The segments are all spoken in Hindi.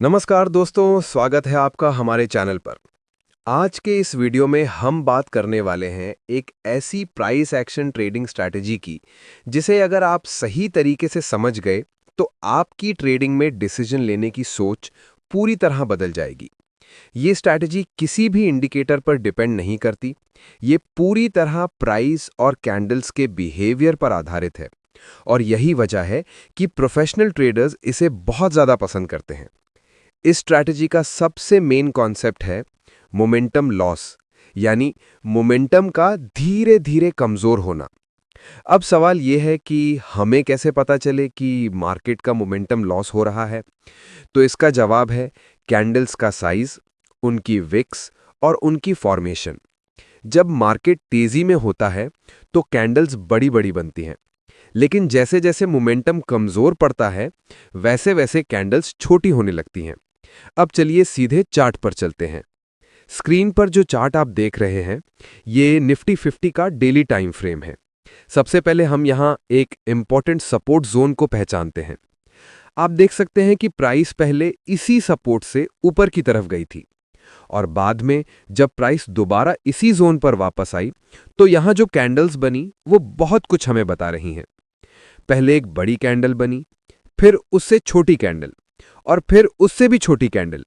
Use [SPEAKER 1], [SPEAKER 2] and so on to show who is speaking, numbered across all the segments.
[SPEAKER 1] नमस्कार दोस्तों, स्वागत है आपका हमारे चैनल पर। आज के इस वीडियो में हम बात करने वाले हैं एक ऐसी प्राइस एक्शन ट्रेडिंग स्ट्रैटेजी की जिसे अगर आप सही तरीके से समझ गए तो आपकी ट्रेडिंग में डिसीजन लेने की सोच पूरी तरह बदल जाएगी। ये स्ट्रैटेजी किसी भी इंडिकेटर पर डिपेंड नहीं करती, ये पूरी तरह प्राइस और कैंडल्स के बिहेवियर पर आधारित है और यही वजह है कि प्रोफेशनल ट्रेडर्स इसे बहुत ज़्यादा पसंद करते हैं। इस स्ट्रैटेजी का सबसे मेन कॉन्सेप्ट है मोमेंटम लॉस, यानी मोमेंटम का धीरे धीरे कमजोर होना। अब सवाल यह है कि हमें कैसे पता चले कि मार्केट का मोमेंटम लॉस हो रहा है। तो इसका जवाब है कैंडल्स का साइज, उनकी विक्स और उनकी फॉर्मेशन। जब मार्केट तेजी में होता है तो कैंडल्स बड़ी बड़ी बनती हैं, लेकिन जैसे जैसे मोमेंटम कमजोर पड़ता है वैसे वैसे कैंडल्स छोटी होने लगती हैं। अब चलिए सीधे चार्ट पर चलते हैं। स्क्रीन पर जो चार्ट आप देख रहे हैं ये निफ्टी 50 का डेली टाइम फ्रेम है। सबसे पहले हम यहां एक इंपॉर्टेंट सपोर्ट जोन को पहचानते हैं। आप देख सकते हैं कि प्राइस पहले इसी सपोर्ट से ऊपर की तरफ गई थी और बाद में जब प्राइस दोबारा इसी जोन पर वापस आई तो यहां जो कैंडल्स बनी वो बहुत कुछ हमें बता रही हैं। पहले एक बड़ी कैंडल बनी, फिर उससे छोटी कैंडल और फिर उससे भी छोटी कैंडल,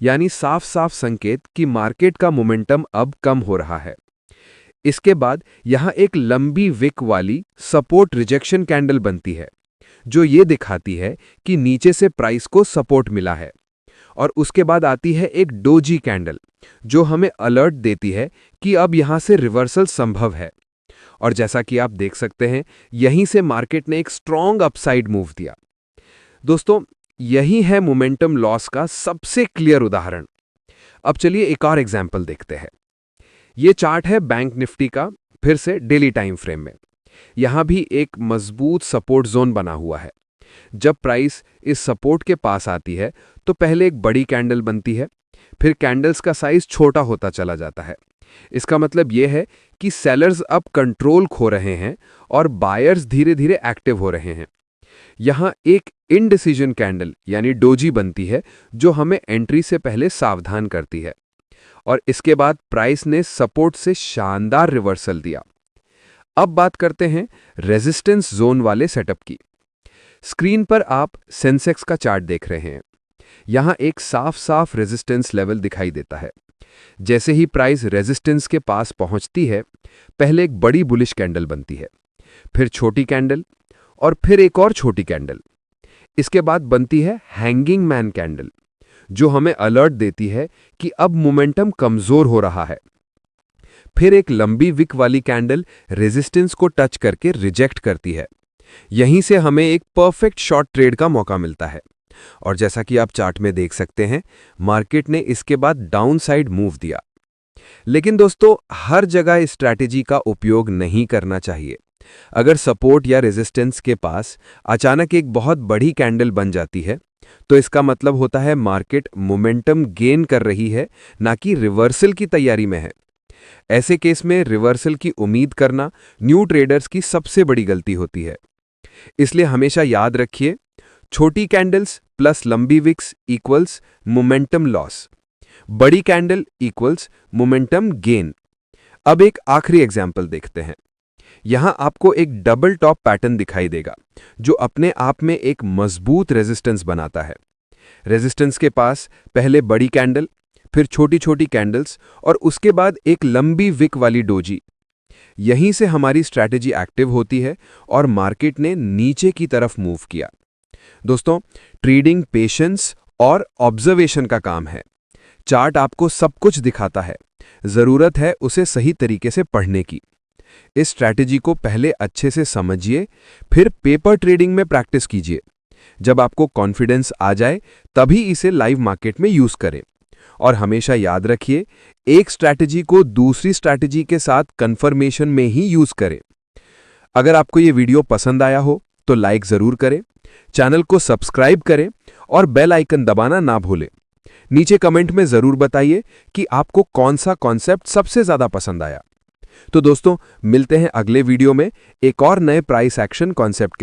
[SPEAKER 1] यानी साफ साफ संकेत कि मार्केट का मोमेंटम अब कम हो रहा है। इसके बाद यहां एक लंबी विक वाली सपोर्ट रिजेक्शन कैंडल बनती है जो ये दिखाती है कि नीचे से प्राइस को सपोर्ट मिला है। और उसके बाद आती है एक डोजी कैंडल जो हमें अलर्ट देती है कि अब यहां से रिवर्सल संभव है। और जैसा कि आप देख सकते हैं यहीं से मार्केट ने एक स्ट्रॉन्ग अपसाइड मूव दिया। दोस्तों, यही है मोमेंटम लॉस का सबसे क्लियर उदाहरण। अब चलिए एक और एग्जांपल देखते हैं। यह चार्ट है बैंक निफ्टी का, फिर से डेली टाइम फ्रेम में। यहां भी एक मजबूत सपोर्ट जोन बना हुआ है। जब प्राइस इस सपोर्ट के पास आती है तो पहले एक बड़ी कैंडल बनती है, फिर कैंडल्स का साइज छोटा होता चला जाता है। इसका मतलब यह है कि सेलर्स अब कंट्रोल खो रहे हैं और बायर्स धीरे धीरे एक्टिव हो रहे हैं। यहां एक इनडिसीजन कैंडल यानी डोजी बनती है जो हमें एंट्री से पहले सावधान करती है। और इसके बाद प्राइस ने सपोर्ट से शानदार रिवर्सल दिया। अब बात करते हैं रेजिस्टेंस जोन वाले सेटअप की। स्क्रीन पर आप सेंसेक्स का चार्ट देख रहे हैं। यहां एक साफ साफ रेजिस्टेंस लेवल दिखाई देता है। जैसे ही प्राइस रेजिस्टेंस के पास पहुंचती है पहले एक बड़ी बुलिश कैंडल बनती है, फिर छोटी कैंडल और फिर एक और छोटी कैंडल। इसके बाद बनती है हैंगिंग मैन कैंडल जो हमें अलर्ट देती है कि अब मोमेंटम कमजोर हो रहा है। फिर एक लंबी विक वाली कैंडल रेजिस्टेंस को टच करके रिजेक्ट करती है। यहीं से हमें एक परफेक्ट शॉर्ट ट्रेड का मौका मिलता है। और जैसा कि आप चार्ट में देख सकते हैं मार्केट ने इसके बाद डाउन साइड मूव दिया। लेकिन दोस्तों, हर जगह इस स्ट्रैटेजी का उपयोग नहीं करना चाहिए। अगर सपोर्ट या रेजिस्टेंस के पास अचानक एक बहुत बड़ी कैंडल बन जाती है तो इसका मतलब होता है मार्केट मोमेंटम गेन कर रही है, ना कि रिवर्सल की तैयारी में है। ऐसे केस में रिवर्सल की उम्मीद करना न्यू ट्रेडर्स की सबसे बड़ी गलती होती है। इसलिए हमेशा याद रखिए, छोटी कैंडल्स प्लस लंबी विक्स इक्वल्स मोमेंटम लॉस, बड़ी कैंडल इक्वल्स मोमेंटम गेन। अब एक आखिरी एग्जाम्पल देखते हैं। यहां आपको एक डबल टॉप पैटर्न दिखाई देगा जो अपने आप में एक मजबूत रेजिस्टेंस बनाता है। रेजिस्टेंस के पास पहले बड़ी कैंडल, फिर छोटी छोटी कैंडल्स और उसके बाद एक लंबी विक वाली डोजी। यहीं से हमारी स्ट्रैटेजी एक्टिव होती है और मार्केट ने नीचे की तरफ मूव किया। दोस्तों, ट्रेडिंग पेशेंस और ऑब्जर्वेशन का काम है। चार्ट आपको सब कुछ दिखाता है, जरूरत है उसे सही तरीके से पढ़ने की। इस स्ट्रैटेजी को पहले अच्छे से समझिए, फिर पेपर ट्रेडिंग में प्रैक्टिस कीजिए। जब आपको कॉन्फिडेंस आ जाए तभी इसे लाइव मार्केट में यूज करें। और हमेशा याद रखिए, एक स्ट्रैटेजी को दूसरी स्ट्रैटेजी के साथ कन्फर्मेशन में ही यूज करें। अगर आपको ये वीडियो पसंद आया हो तो लाइक जरूर करें, चैनल को सब्सक्राइब करें और बेल आइकन दबाना ना भूलें। नीचे कमेंट में जरूर बताइए कि आपको कौन सा कॉन्सेप्ट सबसे ज्यादा पसंद आया। तो दोस्तों, मिलते हैं अगले वीडियो में एक और नए प्राइस एक्शन कॉन्सेप्ट के साथ।